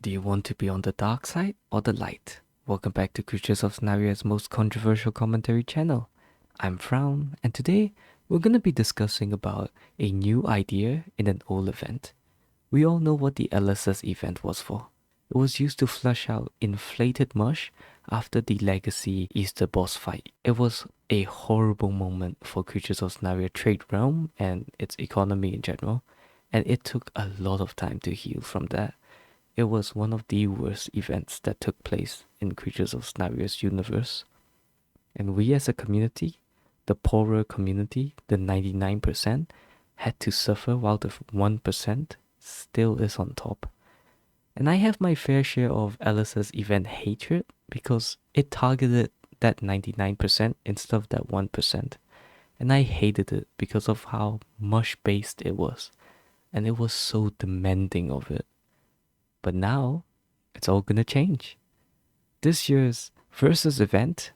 Do you want to be on the dark side or the light? Welcome back to Creatures of Sonaria's most controversial commentary channel. I'm Frown, and today we're gonna be discussing about a new idea in an old event. We all know what the LSS event was for. It was used to flush out inflated mush after the Legacy Easter boss fight. It was a horrible moment for Creatures of Sonaria trade realm and its economy in general, and it took a lot of time to heal from that. It was one of the worst events that took place in Creatures of Sonaria's universe. And we as a community, the poorer community, the 99%, had to suffer while the 1% still is on top. And I have my fair share of LSS event hatred because it targeted that 99% instead of that 1%. And I hated it because of how mush based it was. And it was so demanding of it. But now, it's all gonna change. This year's Versus event,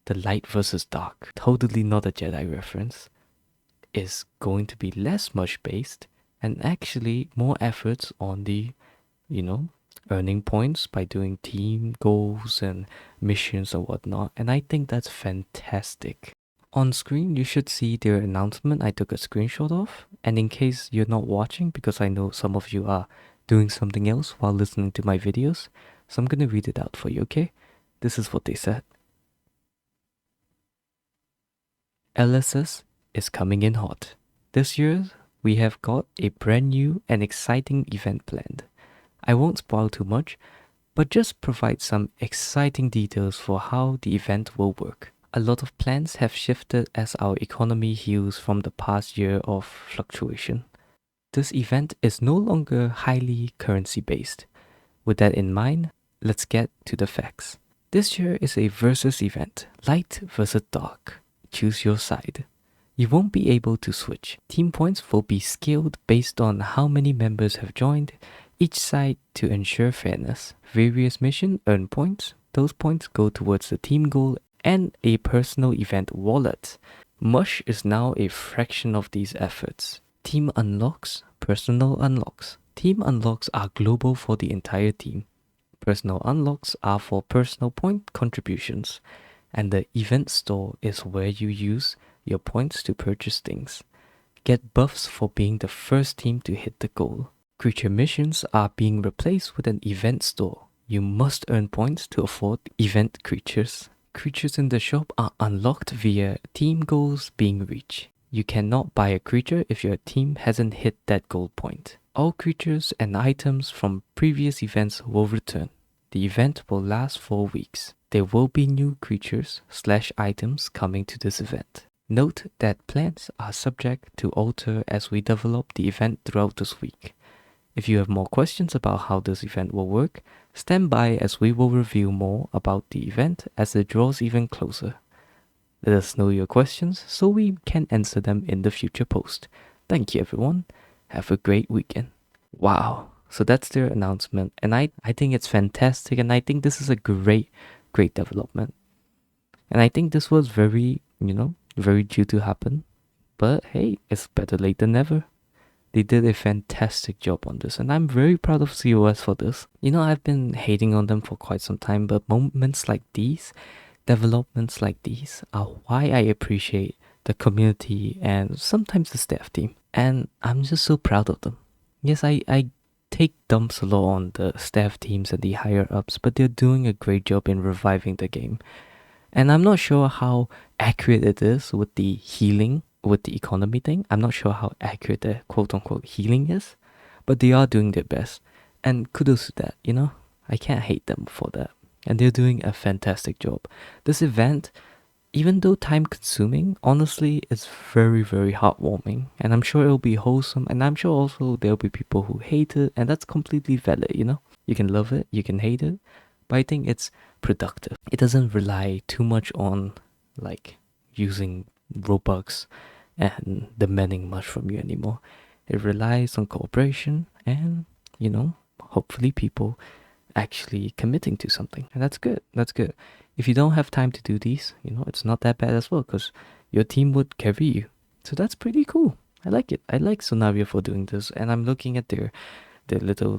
the light versus dark, totally not a Jedi reference, is going to be less much based and actually more efforts on the, earning points by doing team goals and missions or whatnot. And I think that's fantastic. On screen, you should see their announcement I took a screenshot of. And in case you're not watching, because I know some of you are doing something else while listening to my videos, so I'm gonna read it out for you, okay? This is what they said. LSS is coming in hot. This year, we have got a brand new and exciting event planned. I won't spoil too much, but just provide some exciting details for how the event will work. A lot of plans have shifted as our economy heals from the past year of fluctuation. This event is no longer highly currency based. With that in mind, let's get to the facts. This year is a versus event, light versus dark. Choose your side. You won't be able to switch. Team points will be scaled based on how many members have joined each side to ensure fairness. Various missions earn points. Those points go towards the team goal and a personal event wallet. Mush is now a fraction of these efforts. Team unlocks, personal unlocks. Team unlocks are global for the entire team. Personal unlocks are for personal point contributions. And the event store is where you use your points to purchase things. Get buffs for being the first team to hit the goal. Creature missions are being replaced with an event store. You must earn points to afford event creatures. Creatures in the shop are unlocked via team goals being reached. You cannot buy a creature if your team hasn't hit that goal point. All creatures and items from previous events will return. The event will last 4 weeks. There will be new creatures/items coming to this event. Note that plans are subject to alter as we develop the event throughout this week. If you have more questions about how this event will work, stand by as we will reveal more about the event as it draws even closer. Let us know your questions so we can answer them in the future post. Thank you everyone. Have a great weekend. Wow. So that's their announcement. And I think it's fantastic, and I think this is a great development. And I think this was very due to happen. But hey, it's better late than never. They did a fantastic job on this, and I'm very proud of COS for this. I've been hating on them for quite some time, but moments like these, developments like these, are why I appreciate the community and sometimes the staff team. And I'm just so proud of them. Yes, I take dumps a lot on the staff teams and the higher ups, but they're doing a great job in reviving the game. And I'm not sure how accurate it is with the healing, with the economy thing. I'm not sure how accurate the quote unquote healing is, but they are doing their best. And kudos to that, I can't hate them for that. And they're doing a fantastic job. This event, even though time consuming, honestly, it's very, very heartwarming. And I'm sure it'll be wholesome. And I'm sure also there'll be people who hate it. And that's completely valid, You can love it, you can hate it. But I think it's productive. It doesn't rely too much on using Robux and demanding much from you anymore. It relies on cooperation and, hopefully people actually committing to something. And that's good. That's good. If you don't have time to do these, it's not that bad as well, because your team would carry you. So that's pretty cool. I like it. I like Sonaria for doing this, and I'm looking at their little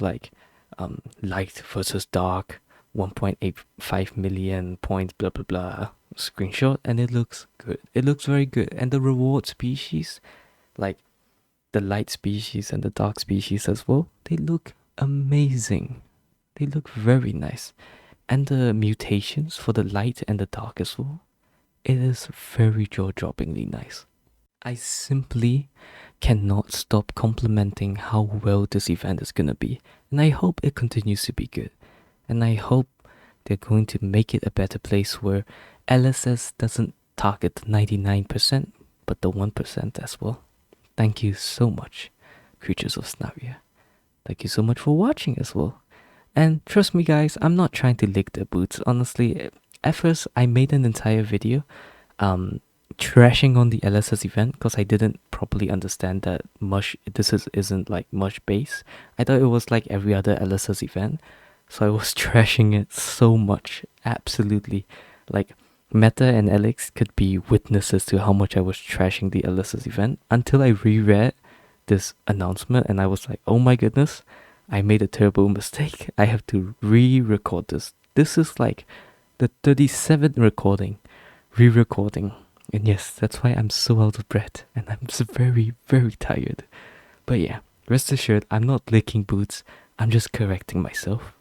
light versus dark, 1.85 million points, blah blah blah screenshot, and it looks good. It looks very good. And the reward species, like the light species and the dark species as well, they look amazing. They look very nice. And the mutations for the light and the dark as well, it is very jaw-droppingly nice. I simply cannot stop complimenting how well this event is gonna be, and I hope it continues to be good. And I hope they're going to make it a better place where LSS doesn't target 99%, but the 1% as well. Thank you so much, creatures of Sonaria. Thank you so much for watching as well. And trust me guys, I'm not trying to lick their boots. Honestly, at first I made an entire video trashing on the LSS event because I didn't properly understand that isn't like much base. I thought it was like every other LSS event. So I was trashing it so much. Absolutely. Like Meta and Alex could be witnesses to how much I was trashing the LSS event until I reread this announcement and I was like, oh my goodness, I made a terrible mistake. I have to re-record this. This is like the 37th re-recording. And yes, that's why I'm so out of breath and I'm so very, very tired. But yeah, rest assured, I'm not licking boots. I'm just correcting myself.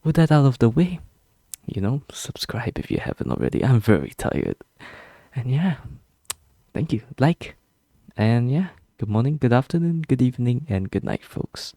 With that out of the way, subscribe if you haven't already. I'm very tired. And yeah, thank you. Like. And yeah, good morning, good afternoon, good evening, and good night, folks.